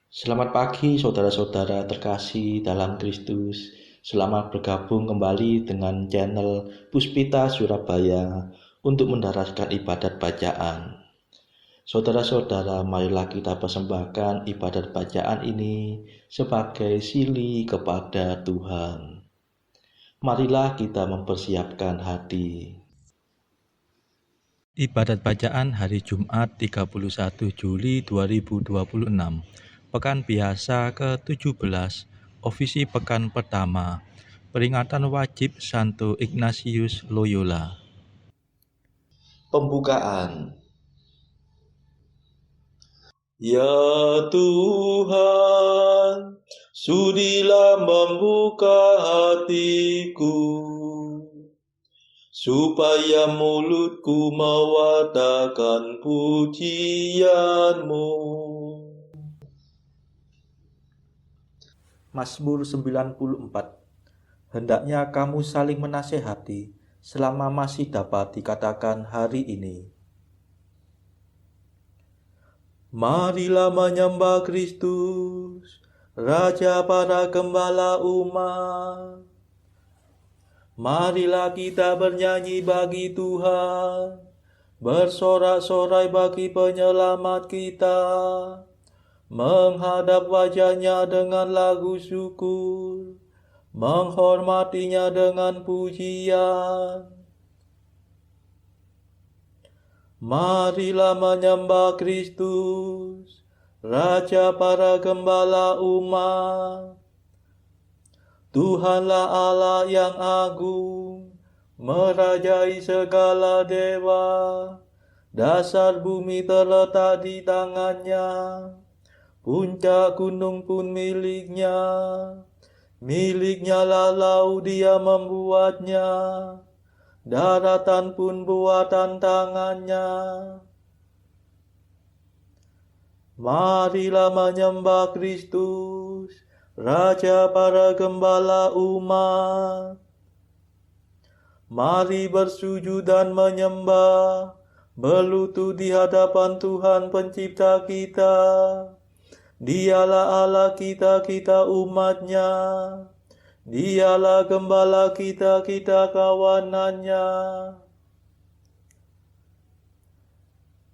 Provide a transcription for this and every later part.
Selamat pagi saudara-saudara terkasih dalam Kristus. Selamat bergabung kembali dengan channel Puspita Surabaya untuk mendaraskan ibadat bacaan. Saudara-saudara, marilah kita persembahkan ibadat bacaan ini sebagai sili kepada Tuhan. Marilah kita mempersiapkan hati. Ibadat bacaan hari Jumat 31 Juli 2026. Pekan biasa ke-17, ofisi pekan pertama. Peringatan wajib Santo Ignatius Loyola. Pembukaan. Ya Tuhan, sudilah membuka hatiku, supaya mulutku mewartakan pujian-Mu. Mazmur 94. Hendaknya kamu saling menasehati selama masih dapat dikatakan hari ini. Marilah menyembah Kristus, Raja para gembala umat. Marilah kita bernyanyi bagi Tuhan, bersorak-sorai bagi penyelamat kita, menghadap wajahnya dengan lagu syukur, menghormatinya dengan pujian. Marilah menyembah Kristus, Raja para gembala umat. Tuhanlah Allah yang agung, merajai segala dewa. Dasar bumi terletak di tangannya, puncak gunung pun miliknya. Miliknya lah laut, dia membuatnya, daratan pun buatan tangannya. Marilah menyembah Kristus, Raja para gembala umat. Mari bersujud dan menyembah, berlutut di hadapan Tuhan pencipta kita. Dialah Allah kita, kita umatnya. Dialah gembala kita, kita kawanannya.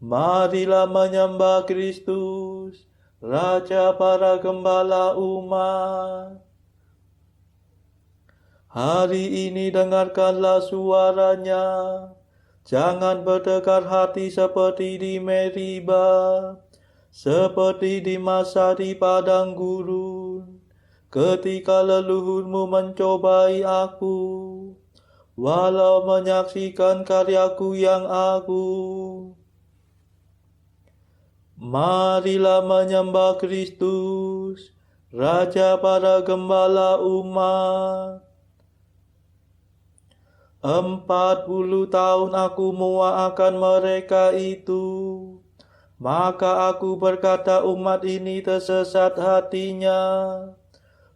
Marilah menyembah Kristus, Raja para gembala umat. Hari ini dengarkanlah suaranya, jangan bertekar hati seperti di Meriba, seperti di masa di padang gurun, ketika leluhurmu mencobai aku, walau menyaksikan karyaku yang agung. Marilah menyembah Kristus, Raja para gembala umat. 40 tahun aku muak akan mereka itu, maka aku berkata umat ini tersesat hatinya.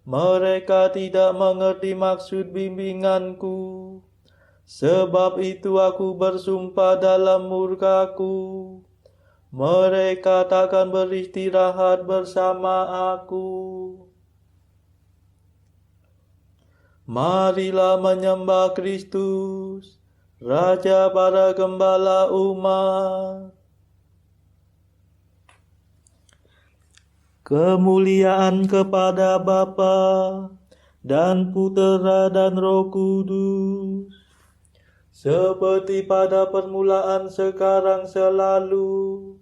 Mereka tidak mengerti maksud bimbinganku, sebab itu aku bersumpah dalam murkaku, mereka takkan beristirahat bersama aku. Marilah menyembah Kristus, Raja para gembala umat. Kemuliaan kepada Bapa dan Putera dan Roh Kudus, seperti pada permulaan, sekarang, selalu,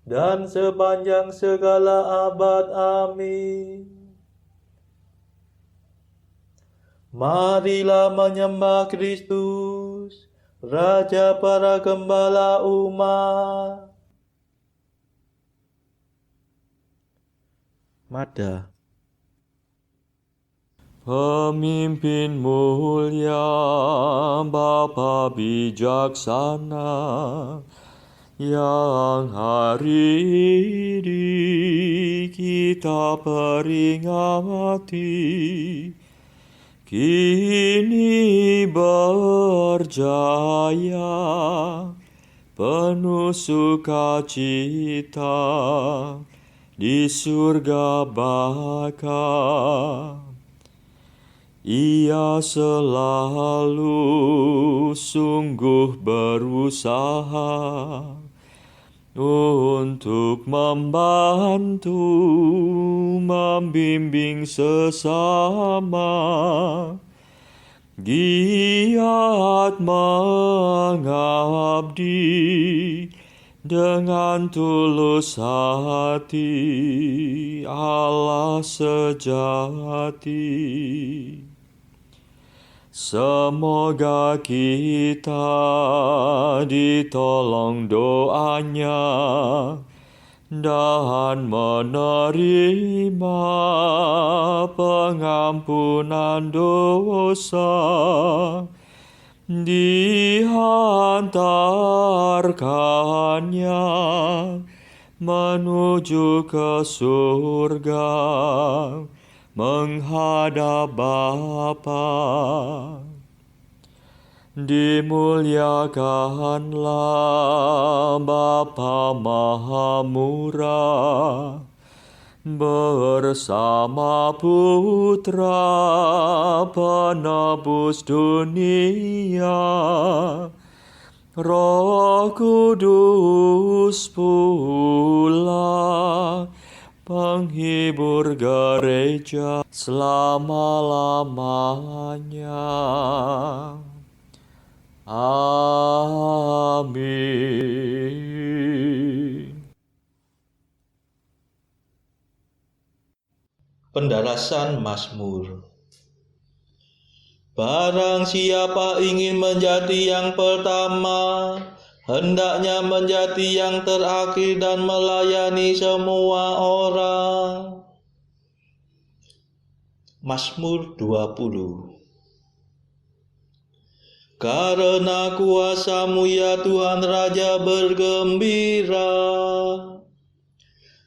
dan sepanjang segala abad. Amin. Marilah menyembah Kristus, Raja para gembala umat. Mada. Pemimpin mulia, Bapa bijaksana, yang hari ini kita peringati, kini berjaya, penuh sukacita, di surga baka. Ia selalu sungguh berusaha untuk membantu, membimbing sesama, giat mengabdi dengan tulus hati, Allah sejati. Semoga kita ditolong doanya dan menerima pengampunan dosa, dihantarkannya menuju ke surga, menghadap Bapa. Dimuliakanlah Bapa Maha Murah bersama Putra Penebus dunia, Roh Kudus pula penghibur gereja selama-lamanya. Amin. Pendarasan Mazmur. Barang siapa ingin menjadi yang pertama, hendaknya menjadi yang terakhir dan melayani semua orang. Mazmur 20. Karena kuasa-Mu ya Tuhan Raja bergembira,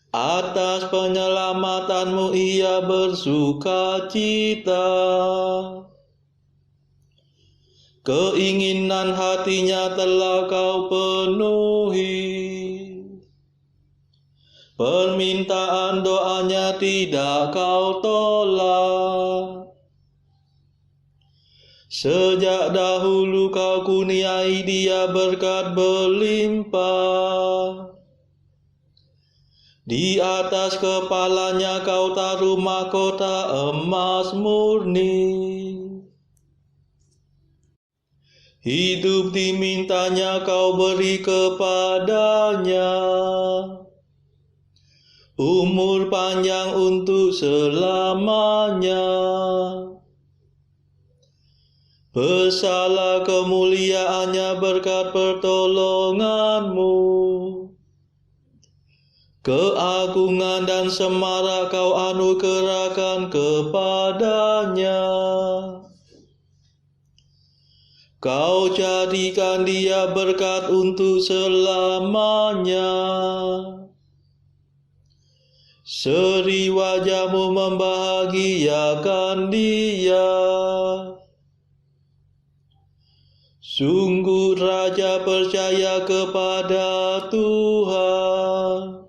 atas penyelamatan-Mu ia bersuka cita. Keinginan hatinya telah Kau penuhi, permintaan doanya tidak Kau tolak. Sejak dahulu Kau kurniai dia berkat berlimpah. Di atas kepalanya Kau taruh mahkota emas murni. Hidup dimintanya Kau beri kepadanya, umur panjang untuk selamanya. Besarlah kemuliaannya berkat pertolongan-Mu, keagungan dan semarak Kau anugerahkan kepadanya. Kau jadikan dia berkat untuk selamanya. Seri wajah-Mu membahagiakan dia. Sungguh raja percaya kepada Tuhan,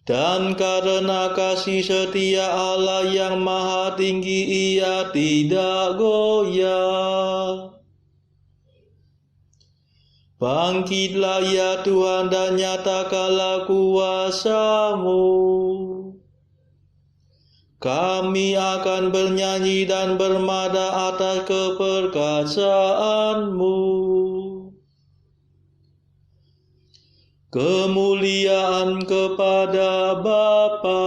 dan karena kasih setia Allah yang maha tinggi ia tidak goyah. Bangkitlah ya Tuhan dan nyatakanlah kuasa-Mu. Kami akan bernyanyi dan bermada atas keperkasaan-Mu. Kemuliaan kepada Bapa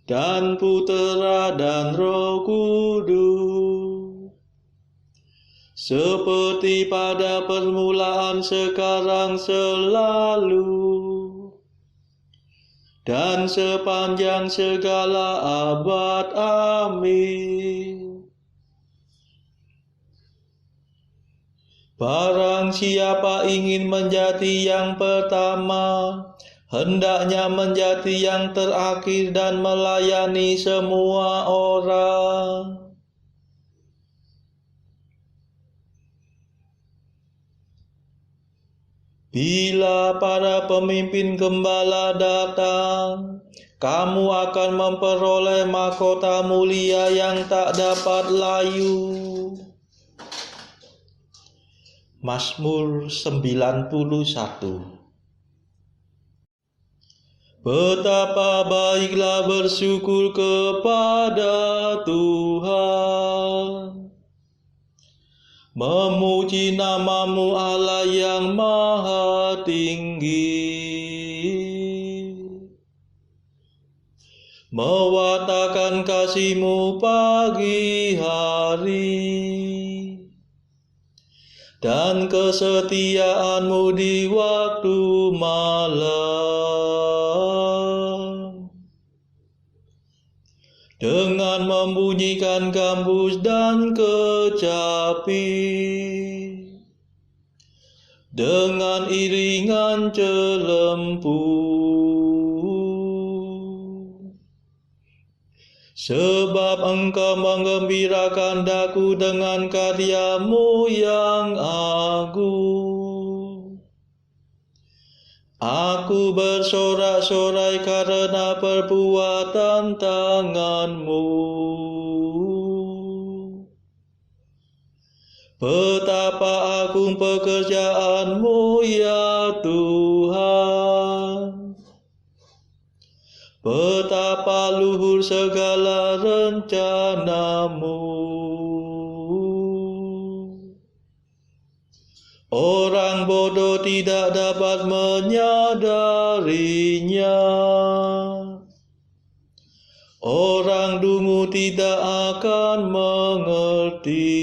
dan Putera dan Roh Kudus, seperti pada permulaan, sekarang, selalu, dan sepanjang segala abad. Amin. Barang siapa ingin menjadi yang pertama, hendaknya menjadi yang terakhir dan melayani semua orang. Bila para pemimpin gembala datang, kamu akan memperoleh mahkota mulia yang tak dapat layu. Mazmur 91. Betapa baiklah bersyukur kepada Tuhan, memuji nama-Mu Allah yang maha tinggi, mewartakan kasih-Mu pagi hari, dan kesetiaan-Mu di waktu malam. Dengan membunyikan gambus dan kecapi, dengan iringan celempu, sebab Engkau menggembirakan daku dengan karya-Mu yang agung. Aku bersorak-sorai karena perbuatan tangan-Mu. Betapa agung pekerjaan-Mu ya Tuhan, betapa luhur segala rencana-Mu. Orang bodoh tidak dapat menyadarinya. Orang dungu tidak akan mengerti.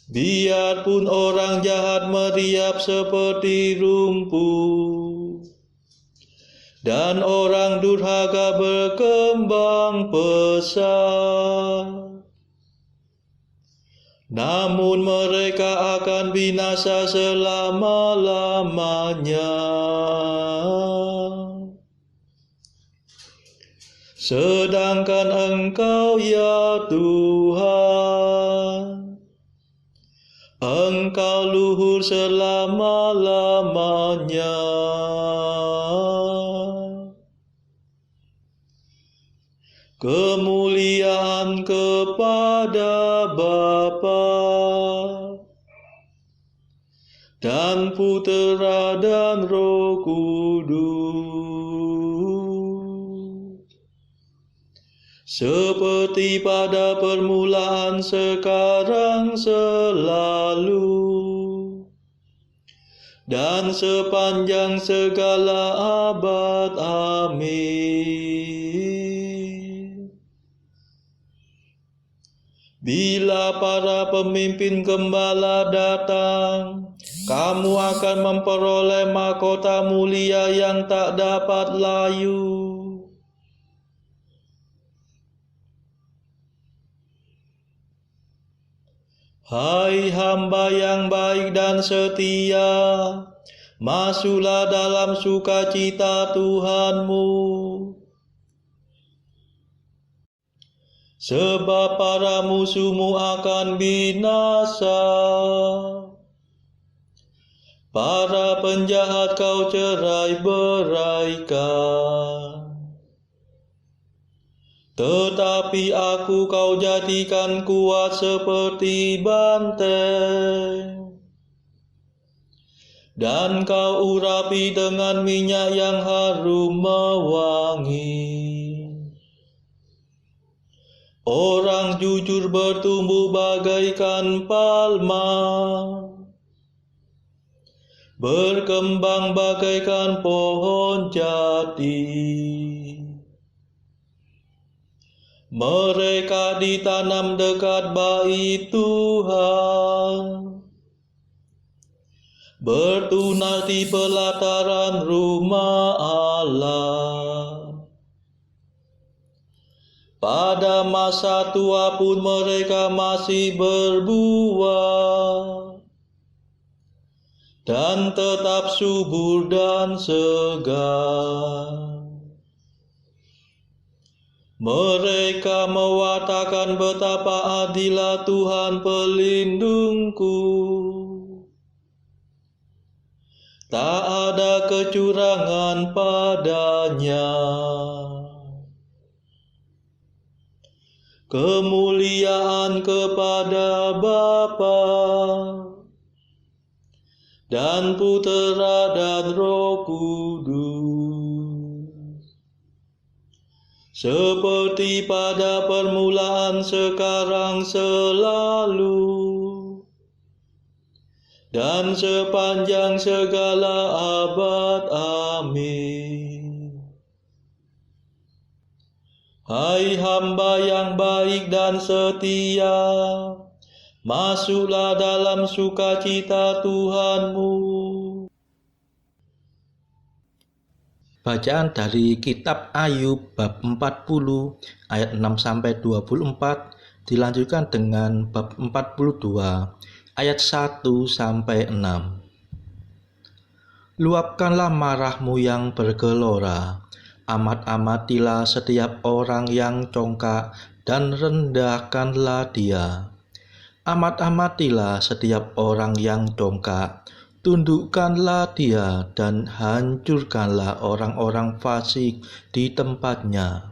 Biarpun orang jahat meriap seperti rumput, dan orang durhaka berkembang pesat, namun mereka akan binasa selama-lamanya. Sedangkan Engkau ya Tuhan, Engkau luhur selama-lamanya. Kemuliaan kepada Bapa dan Putera dan Roh Kudus, seperti pada permulaan, sekarang, selalu, dan sepanjang segala abad. Amin. Bila para pemimpin gembala datang, kamu akan memperoleh mahkota mulia yang tak dapat layu. Hai hamba yang baik dan setia, masuklah dalam sukacita Tuhanmu. Sebab para musuhmu akan binasa, para penjahat kau cerai-beraikan. Tetapi aku kau jadikan kuat seperti banteng, dan kau urapi dengan minyak yang harum mewangi. Orang jujur bertumbuh bagaikan palma, berkembang bagaikan pohon jati. Mereka ditanam dekat bait Tuhan, bertunas di pelataran rumah Allah. Pada masa tua pun mereka masih berbuah, dan tetap subur dan segar. Mereka mewatakan betapa adilah Tuhan pelindungku. Tak ada kecurangan padanya. Kemuliaan kepada Bapa dan Putera dan Roh Kudus, seperti pada permulaan, sekarang, selalu, dan sepanjang segala abad. Amin. Hai hamba yang baik dan setia, masuklah dalam sukacita Tuhanmu. Bacaan dari kitab Ayub bab 40 ayat 6-24 dilanjutkan dengan bab 42 ayat 1-6. Luapkanlah marahmu yang bergelora, amat-amatilah setiap orang yang congkak dan rendahkanlah dia. Amat-amatilah setiap orang yang congkak, tundukkanlah dia dan hancurkanlah orang-orang fasik di tempatnya.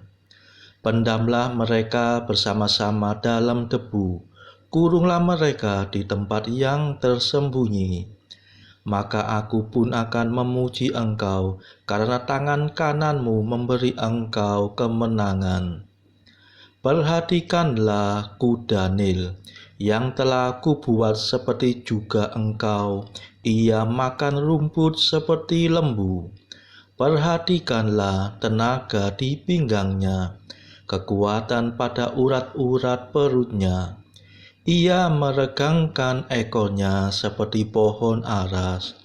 Pendamlah mereka bersama-sama dalam debu, kurunglah mereka di tempat yang tersembunyi. Maka aku pun akan memuji engkau, karena tangan kananmu memberi engkau kemenangan. Perhatikanlah kuda Nil, yang telah kubuat seperti juga engkau, ia makan rumput seperti lembu. Perhatikanlah tenaga di pinggangnya, kekuatan pada urat-urat perutnya. Ia meregangkan ekornya seperti pohon aras,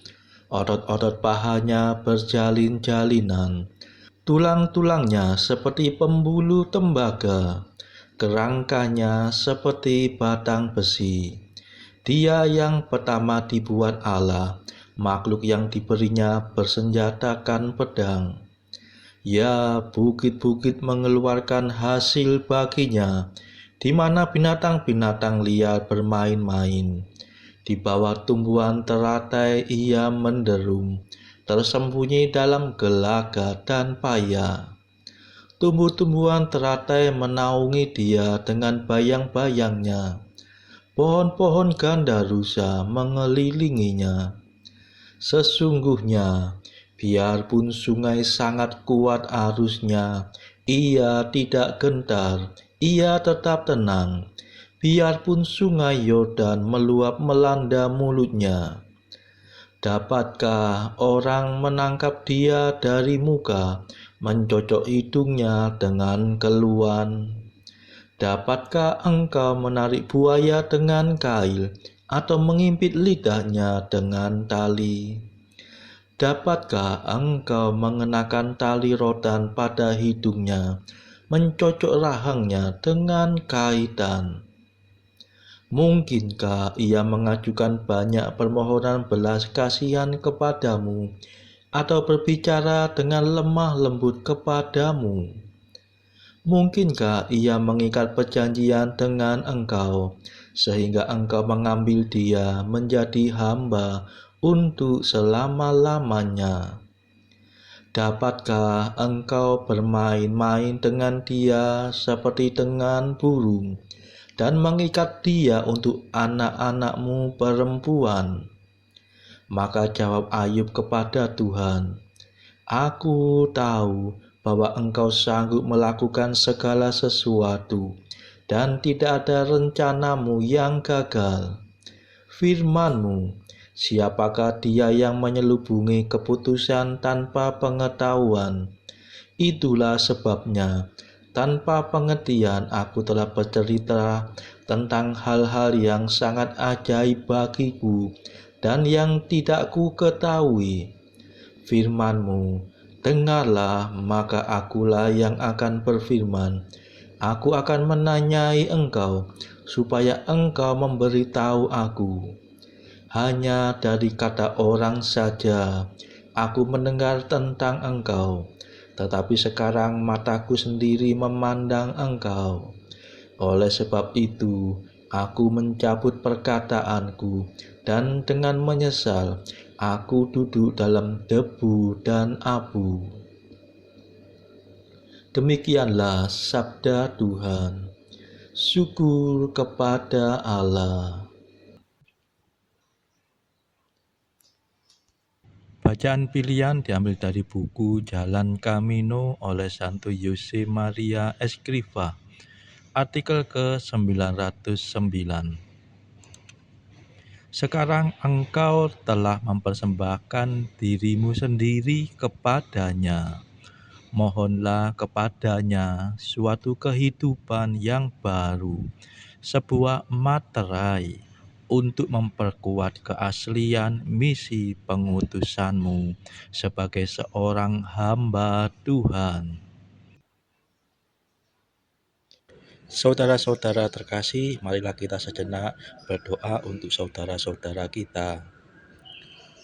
otot-otot pahanya berjalin-jalinan, tulang-tulangnya seperti pembuluh tembaga, kerangkanya seperti batang besi. Dia yang pertama dibuat Allah, makhluk yang diberinya bersenjatakan pedang. Ya, bukit-bukit mengeluarkan hasil baginya, di mana binatang-binatang liar bermain-main. Di bawah tumbuhan teratai ia menderum, tersembunyi dalam gelagat dan paya. Tumbuh-tumbuhan teratai menaungi dia dengan bayang-bayangnya. Pohon-pohon gandarusa mengelilinginya. Sesungguhnya, biarpun sungai sangat kuat arusnya, ia tidak gentar, ia tetap tenang. Biarpun sungai Yordan meluap melanda mulutnya. Dapatkah orang menangkap dia dari muka, mencocok hidungnya dengan keluhan? Dapatkah engkau menarik buaya dengan kail, atau mengimpit lidahnya dengan tali? Dapatkah engkau mengenakan tali rotan pada hidungnya, mencocok rahangnya dengan kaitan? Mungkinkah ia mengajukan banyak permohonan belas kasihan kepadamu, atau berbicara dengan lemah lembut kepadamu? Mungkinkah ia mengikat perjanjian dengan engkau, sehingga engkau mengambil dia menjadi hamba untuk selama-lamanya? Dapatkah engkau bermain-main dengan dia seperti dengan burung, dan mengikat dia untuk anak-anakmu perempuan? Maka jawab Ayub kepada Tuhan, aku tahu bahwa engkau sanggup melakukan segala sesuatu, dan tidak ada rencanamu yang gagal. Firman-Mu, siapakah dia yang menyelubungi keputusan tanpa pengetahuan? Itulah sebabnya, tanpa pengertian aku telah bercerita tentang hal-hal yang sangat ajaib bagiku dan yang tidak ku ketahui. Firman-Mu, dengarlah, maka akulah yang akan berfirman. Aku akan menanyai engkau, supaya engkau memberitahu aku. Hanya dari kata orang saja aku mendengar tentang engkau, tetapi sekarang mataku sendiri memandang Engkau. Oleh sebab itu, aku mencabut perkataanku, dan dengan menyesal, aku duduk dalam debu dan abu. Demikianlah sabda Tuhan. Syukur kepada Allah. Bacaan pilihan diambil dari buku Jalan Camino oleh Santo Jose Maria Escrivá, artikel ke-909. Sekarang engkau telah mempersembahkan dirimu sendiri kepadanya. Mohonlah kepadanya suatu kehidupan yang baru, sebuah materai untuk memperkuat keaslian misi pengutusanmu sebagai seorang hamba Tuhan. Saudara-saudara terkasih, marilah kita sejenak berdoa untuk saudara-saudara kita.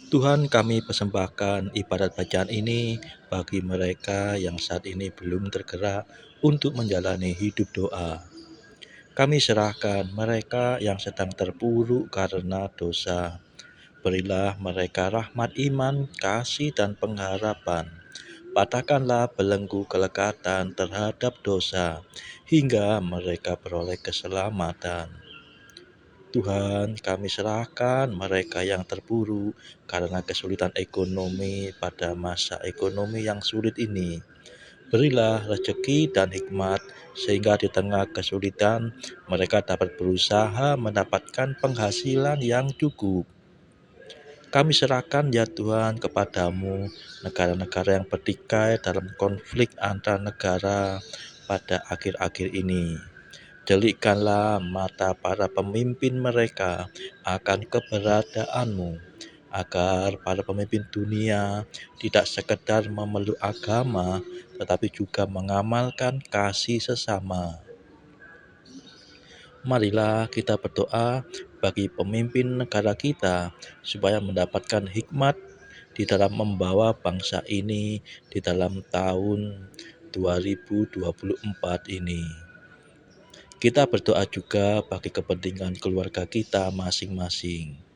Tuhan, kami persembahkan ibadat bacaan ini bagi mereka yang saat ini belum tergerak untuk menjalani hidup doa. Kami serahkan mereka yang sedang terpuruk karena dosa. Berilah mereka rahmat iman, kasih, dan pengharapan. Patahkanlah belenggu kelekatan terhadap dosa, hingga mereka beroleh keselamatan. Tuhan, kami serahkan mereka yang terpuruk karena kesulitan ekonomi pada masa ekonomi yang sulit ini. Berilah rezeki dan hikmat, sehingga di tengah kesulitan mereka dapat berusaha mendapatkan penghasilan yang cukup. Kami serahkan ya Tuhan kepadamu negara-negara yang bertikai dalam konflik antar negara pada akhir-akhir ini. Delikkanlah mata para pemimpin mereka akan keberadaanmu, agar para pemimpin dunia tidak sekedar memeluk agama, tetapi juga mengamalkan kasih sesama. Marilah kita berdoa bagi pemimpin negara kita, supaya mendapatkan hikmat di dalam membawa bangsa ini di dalam tahun 2024 ini. Kita berdoa juga bagi kepentingan keluarga kita masing-masing.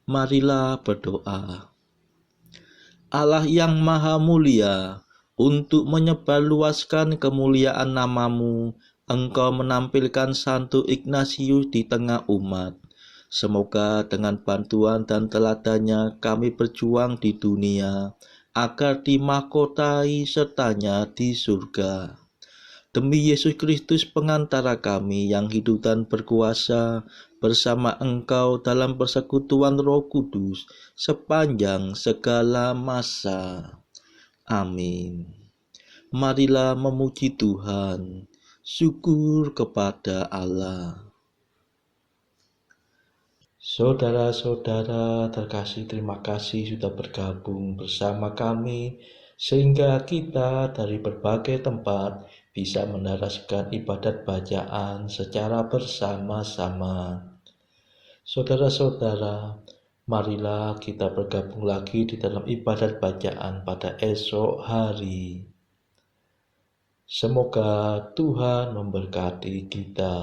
Marilah berdoa. Allah yang maha mulia, untuk menyebarluaskan kemuliaan namamu, Engkau menampilkan Santo Ignatius di tengah umat. Semoga dengan bantuan dan teladannya kami berjuang di dunia, agar dimahkotai sertanya di surga. Demi Yesus Kristus pengantara kami yang hidup dan berkuasa bersama Engkau dalam persekutuan Roh Kudus sepanjang segala masa. Amin. Marilah memuji Tuhan. Syukur kepada Allah. Saudara-saudara terkasih, terima kasih sudah bergabung bersama kami sehingga kita dari berbagai tempat bisa menarasikan ibadat bacaan secara bersama-sama. Saudara-saudara, marilah kita bergabung lagi di dalam ibadat bacaan pada esok hari. Semoga Tuhan memberkati kita.